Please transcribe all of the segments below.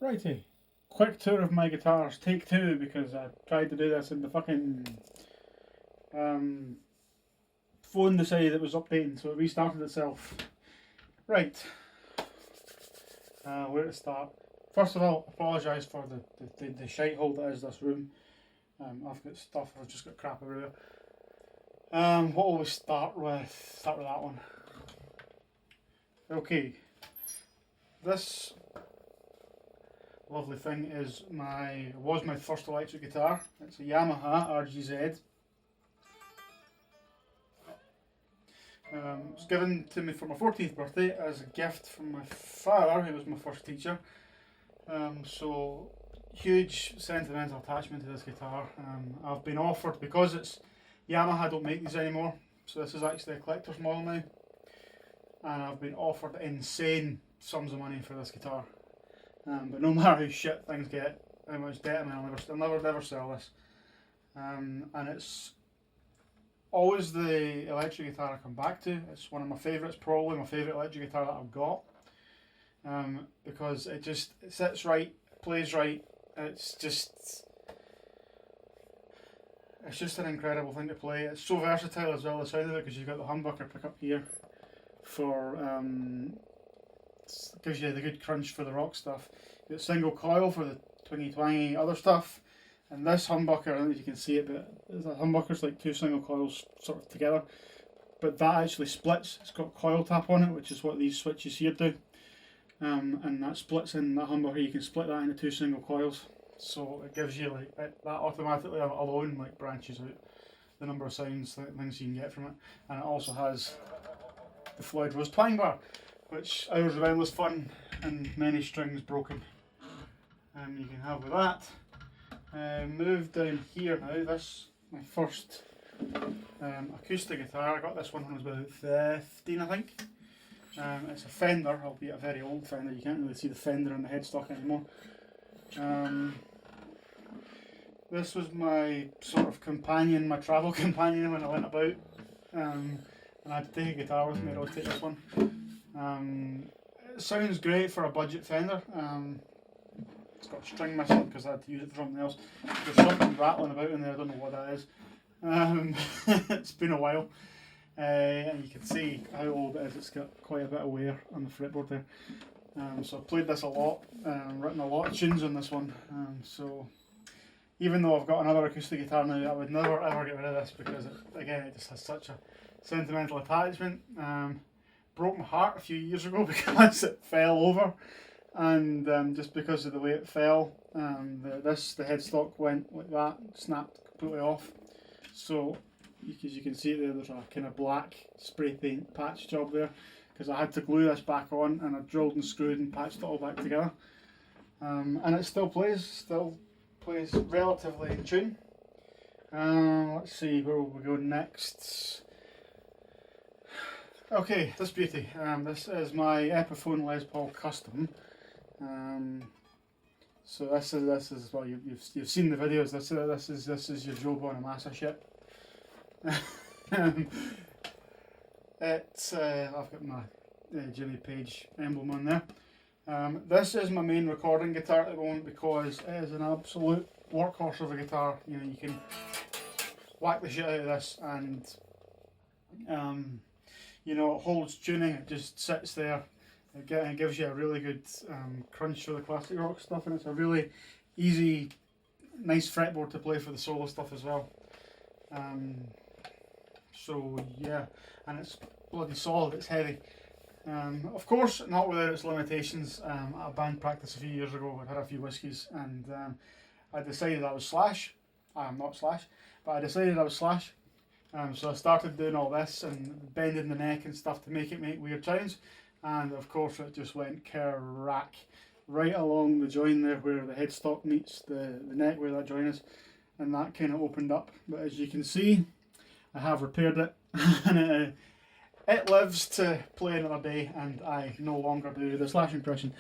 Righty. Quick tour of my guitars, take two, because I tried to do this and the fucking phone decided it was updating, so it restarted itself. Right. Where to start? First of all, apologise for the shite hole that is this room. I've got stuff, I've just got crap everywhere. What will we start with? Start with that one. Okay. This lovely thing was my first electric guitar. It's a Yamaha RGZ. It was given to me for my 14th birthday as a gift from my father, who was my first teacher. So huge sentimental attachment to this guitar. I've been offered, because it's Yamaha don't make these anymore, so this is actually a collector's model now, and I've been offered insane sums of money for this guitar. But no matter how shit things get, how much debt I'm in, I'll never sell this. And it's always the electric guitar I come back to. It's one of my favourites, probably my favourite electric guitar that I've got. Because it sits right, plays right. It's just an incredible thing to play. It's so versatile as well, the sound of it, because you've got the humbucker pickup here for gives you the good crunch for the rock stuff. You've got single coil for the twingy twangy other stuff, and this humbucker, I don't know if you can see it, but the humbucker's like two single coils sort of together, but that actually splits. It's got coil tap on it, which is what these switches here do, and that splits in that humbucker. You can split that into two single coils, so it gives you like that automatically alone like branches out the number of sounds, things you can get from it. And it also has the Floyd Rose twang bar, which hours of endless fun and many strings broken you can have with that. Move down here now. This my first acoustic guitar. I got this one when I was about 15, I think. It's a Fender, albeit a very old Fender. You can't really see the Fender on the headstock anymore. This was my sort of companion, my travel companion when I went about. And I had to take a guitar with me. I'd always take this one. It sounds great for a budget Fender. It's got a string missing because I had to use it for something else. There's something rattling about in there, I don't know what that is. It's been a while. And you can see how old it is. It's got quite a bit of wear on the fretboard there. So I've played this a lot, written a lot of tunes on this one. So even though I've got another acoustic guitar now, I would never ever get rid of this, because it just has such a sentimental attachment. Broke my heart a few years ago because it fell over, and just because of the way it fell, the headstock went like that, snapped completely off. So as you can see there's a kind of black spray paint patch job there, because I had to glue this back on, and I drilled and screwed and patched it all back together. And it still plays relatively in tune. Let's see, where will we go next? Okay, this beauty. This is my Epiphone Les Paul Custom. So this is well, you've seen the videos. This is your Joe Bonamassa shit. I've got my Jimmy Page emblem on there. This is my main recording guitar at the moment, because it is an absolute workhorse of a guitar. You know, you can whack the shit out of this, and you know, it holds tuning. It just sits there. It gives you a really good crunch for the classic rock stuff, and it's a really easy, nice fretboard to play for the solo stuff as well. So yeah, and it's bloody solid. It's heavy. Of course, not without its limitations. At a band practice a few years ago, I'd had a few whiskies, and I decided I was Slash. I'm not Slash, but I decided I was Slash. So I started doing all this and bending the neck and stuff to make it make weird sounds, and of course it just went crack right along the join there where the headstock meets the neck, where that join is, and that kind of opened up. But as you can see, I have repaired it, and it lives to play another day, and I no longer do the Slash impression.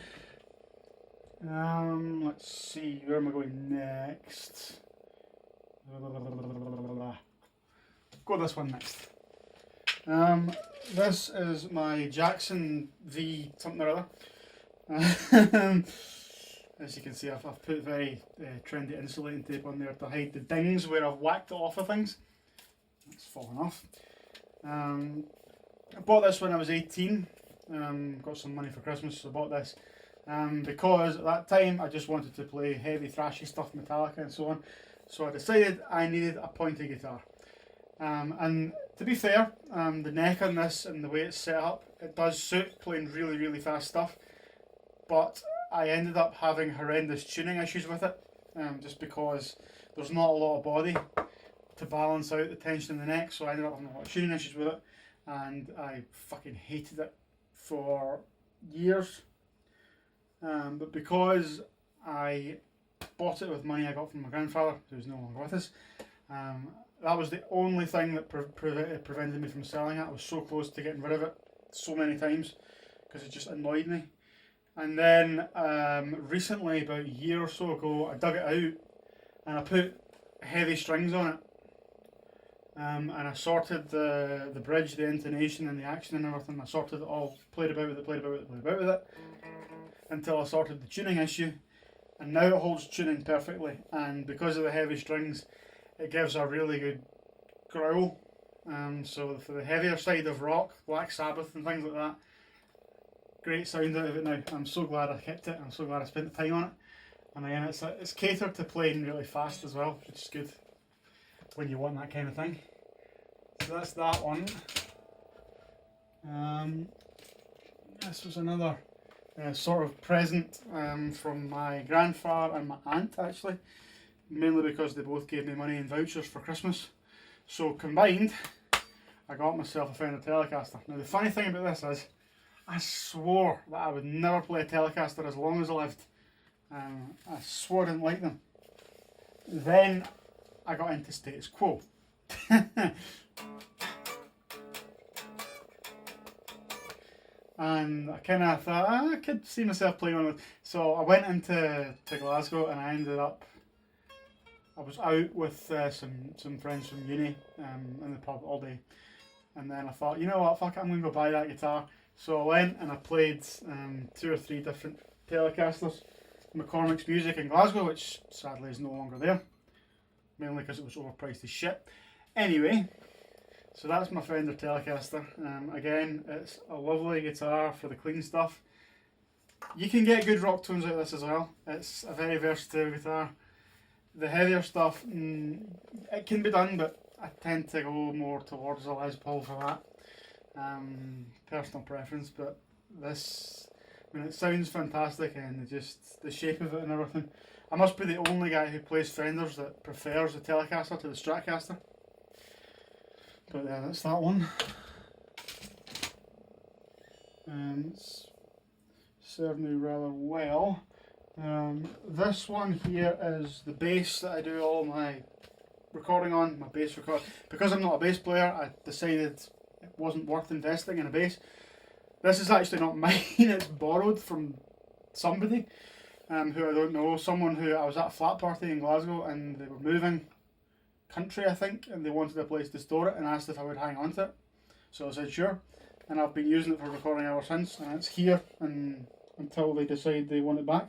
Let's see, where am I going next? Go this one next. This is my Jackson V something or other. as you can see, I've put very trendy insulating tape on there to hide the dings where I've whacked it off of things. It's fallen off. I bought this when I was 18. Got some money for Christmas, so I bought this. Because at that time I just wanted to play heavy thrashy stuff, Metallica and so on. So I decided I needed a pointy guitar. And to be fair, the neck on this and the way it's set up, it does suit playing really, really fast stuff. But I ended up having horrendous tuning issues with it, just because there's not a lot of body to balance out the tension in the neck. So I ended up having a lot of tuning issues with it, and I fucking hated it for years. But because I bought it with money I got from my grandfather, who's no longer with us, that was the only thing that prevented me from selling it. I was so close to getting rid of it so many times because it just annoyed me. And then recently, about a year or so ago, I dug it out and I put heavy strings on it. And I sorted the bridge, the intonation and the action and everything. I sorted it all, played about with it, until I sorted the tuning issue, and now it holds tuning perfectly. And because of the heavy strings, it gives a really good growl. So for the heavier side of rock, Black Sabbath and things like that, great sound out of it now. I'm so glad I kept it. I'm so glad I spent the time on it. And again, it's catered to playing really fast as well, which is good when you want that kind of thing. So that's that one. This was another sort of present from my grandfather and my aunt, actually, mainly because they both gave me money in vouchers for Christmas. So combined, I got myself a Fender Telecaster. Now the funny thing about this is, I swore that I would never play a Telecaster as long as I lived. I swore I didn't like them. Then I got into Status Quo. And I kind of thought, I could see myself playing one of them. So I went into Glasgow, and I ended up, I was out with some friends from uni in the pub all day. And then I thought, you know what, fuck it, I'm going to go buy that guitar. So I went and I played 2 or 3 different Telecasters. McCormick's Music in Glasgow, which sadly is no longer there. Mainly because it was overpriced as shit. Anyway, so that's my Fender Telecaster. Again, it's a lovely guitar for the clean stuff. You can get good rock tones out of this as well. It's a very versatile guitar. The heavier stuff, it can be done, but I tend to go more towards a Les Paul for that. Personal preference, but this, I mean, it sounds fantastic, and just the shape of it and everything. I must be the only guy who plays Fenders that prefers the Telecaster to the Stratocaster. But that's that one. It's served me rather well. This one here is the bass that I do all my recording on, my bass record. Because I'm not a bass player, I decided it wasn't worth investing in a bass. This is actually not mine, it's borrowed from somebody who I don't know. Someone who, I was at a flat party in Glasgow and they were moving country, I think, and they wanted a place to store it and asked if I would hang on to it. So I said sure, and I've been using it for recording ever since, and it's here until they decide they want it back.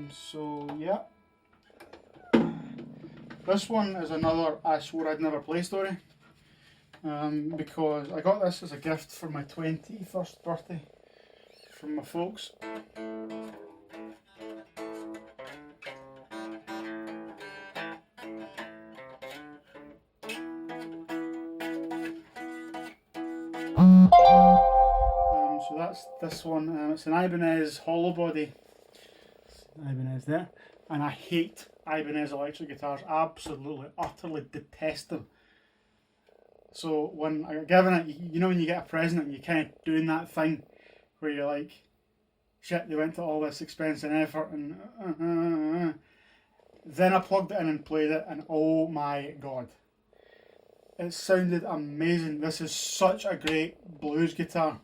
So yeah. This one is another I swore I'd never play story. Because I got this as a gift for my 21st birthday from my folks. So that's this one. It's an Ibanez hollow body. Ibanez there. And I hate Ibanez electric guitars. Absolutely, utterly detest them. So when I got given it, you know when you get a present and you're kind of doing that thing where you're like, shit, they went to all this expense and effort and Then I plugged it in and played it, and oh my god. It sounded amazing. This is such a great blues guitar.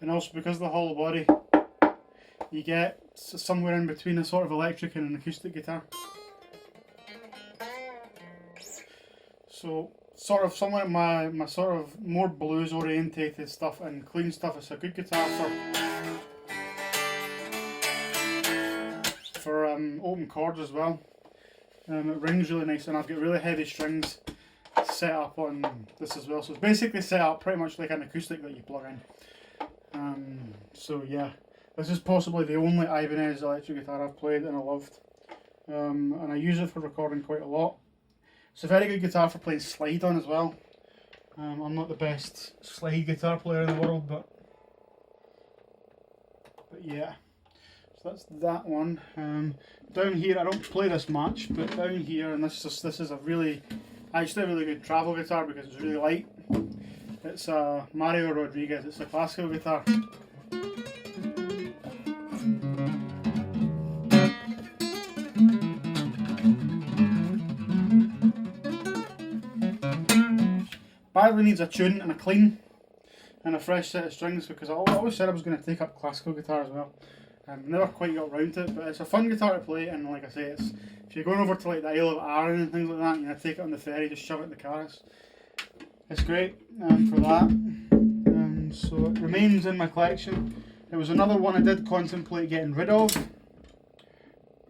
and also because of the hollow body, you get somewhere in between a sort of electric and an acoustic guitar. So sort of somewhere my sort of more blues orientated stuff and clean stuff is a good guitar for open chords as well. It rings really nice, and I've got really heavy strings set up on this as well. So it's basically set up pretty much like an acoustic that you plug in. So yeah, this is possibly the only Ibanez electric guitar I've played and I loved. And I use it for recording quite a lot. It's a very good guitar for playing slide on as well. I'm not the best slide guitar player in the world, but yeah. So that's that one. Down here, I don't play this much, but down here, and this is actually a really good travel guitar because it's really light. It's a Mario Rodriguez. It's a classical guitar. Badly needs a tune and a clean and a fresh set of strings, because I always said I was going to take up classical guitar as well. Never quite got around to it, but it's a fun guitar to play, and like I say, it's if you're going over to like the Isle of Arran and things like that, you know, take it on the ferry, just shove it in the car. It's great for that. So it remains in my collection. There was another one I did contemplate getting rid of,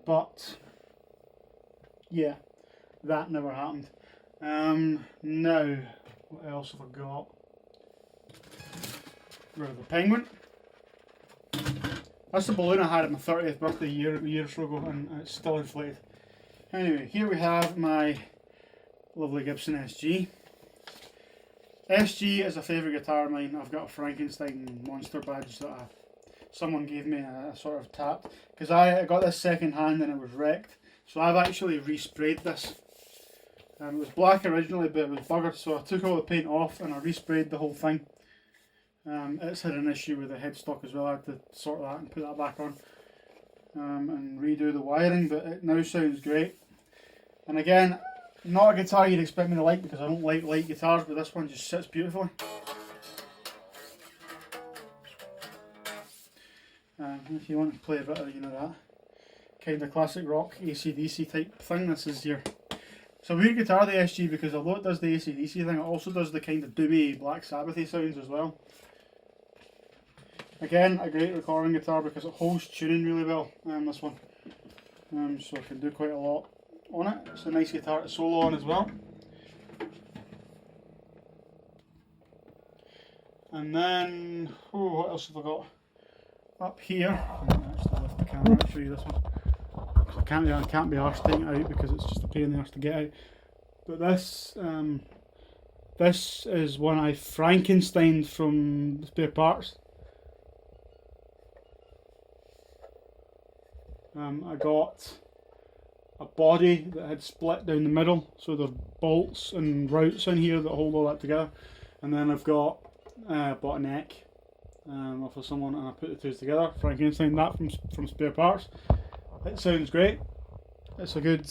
but yeah, that never happened. Now, what else have I got? The Penguin. That's the balloon I had at my 30th birthday a year or so ago, and it's still inflated. Anyway, here we have my lovely Gibson SG. SG is a favourite guitar of mine. I've got a Frankenstein monster badge that someone gave me a sort of tap, because I got this second hand and it was wrecked. So I've actually resprayed this. It was black originally, but it was buggered, so I took all the paint off and I resprayed the whole thing. It's had an issue with the headstock as well. I had to sort that and put that back on and redo the wiring, but it now sounds great. And again, not a guitar you'd expect me to like, because I don't like light guitars, but this one just sits beautifully. If you want to play a bit of, you know, that kind of classic rock AC/DC type thing, this is your... It's a weird guitar, the SG, because although it does the AC/DC thing, it also does the kind of doomy Black Sabbathy sounds as well. Again, a great recording guitar because it holds tuning really well, this one. So I can do quite a lot on it. It's a nice guitar to solo on as well. And then, what else have I got? Up here, I'm actually lift the camera and show you this one. I can't be arsed taking it out because it's just a pain in the arse to get out. But this is one I Frankensteined from Spare Parts. I got a body that had split down the middle, so there's bolts and routs in here that hold all that together. And then I've got bought a neck off of someone, and I put the two together. Frankenstein that from Spare Parts. It sounds great. It's a good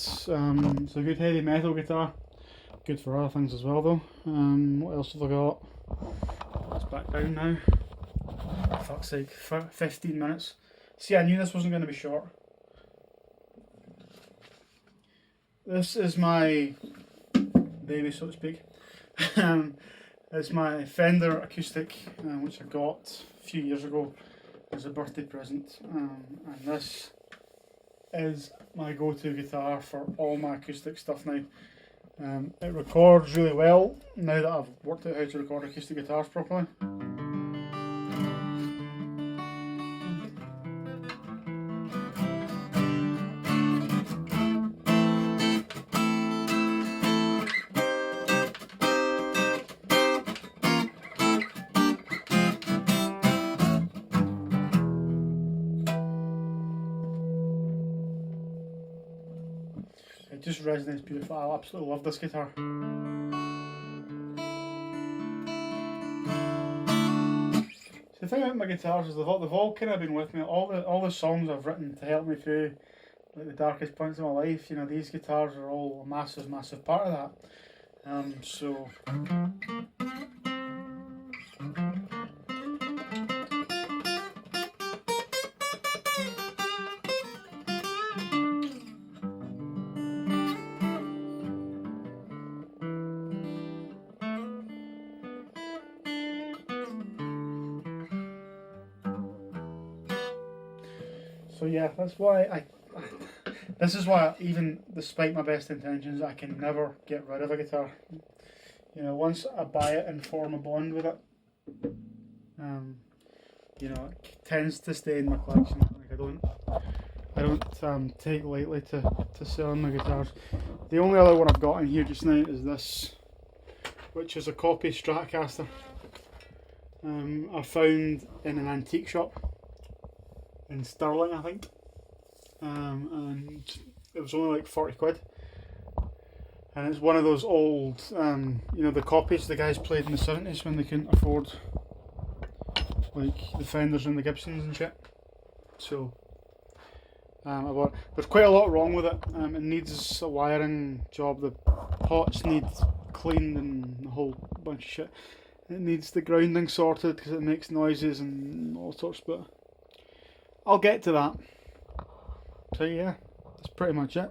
heavy metal guitar. Good for other things as well though. What else have I got? It's back down now. For fuck's sake, 15 minutes. See, I knew this wasn't going to be short. This is my baby, so to speak. It's my Fender acoustic, which I got a few years ago as a birthday present, and this is my go-to guitar for all my acoustic stuff now. It records really well now that I've worked out how to record acoustic guitars properly. It just resonates beautiful. I absolutely love this guitar. So the thing about my guitars is they've all kind of been with me. All the songs I've written to help me through like the darkest points of my life. You know, these guitars are all a massive part of that. So So yeah, that's why this is why, even despite my best intentions, I can never get rid of a guitar. You know, once I buy it and form a bond with it, you know, it tends to stay in my collection. Like I don't take lightly to selling my guitars. The only other one I've got in here just now is this, which is a copy Stratocaster. I found in an antique shop in Stirling, I think, and it was only like 40 quid. And it's one of those old, you know, the copies the guys played in the 70s when they couldn't afford like the Fenders and the Gibsons and shit. So there's quite a lot wrong with it. It needs a wiring job. The pots need cleaned and a whole bunch of shit. It needs the grounding sorted because it makes noises and all sorts. But I'll get to that. So yeah, that's pretty much it.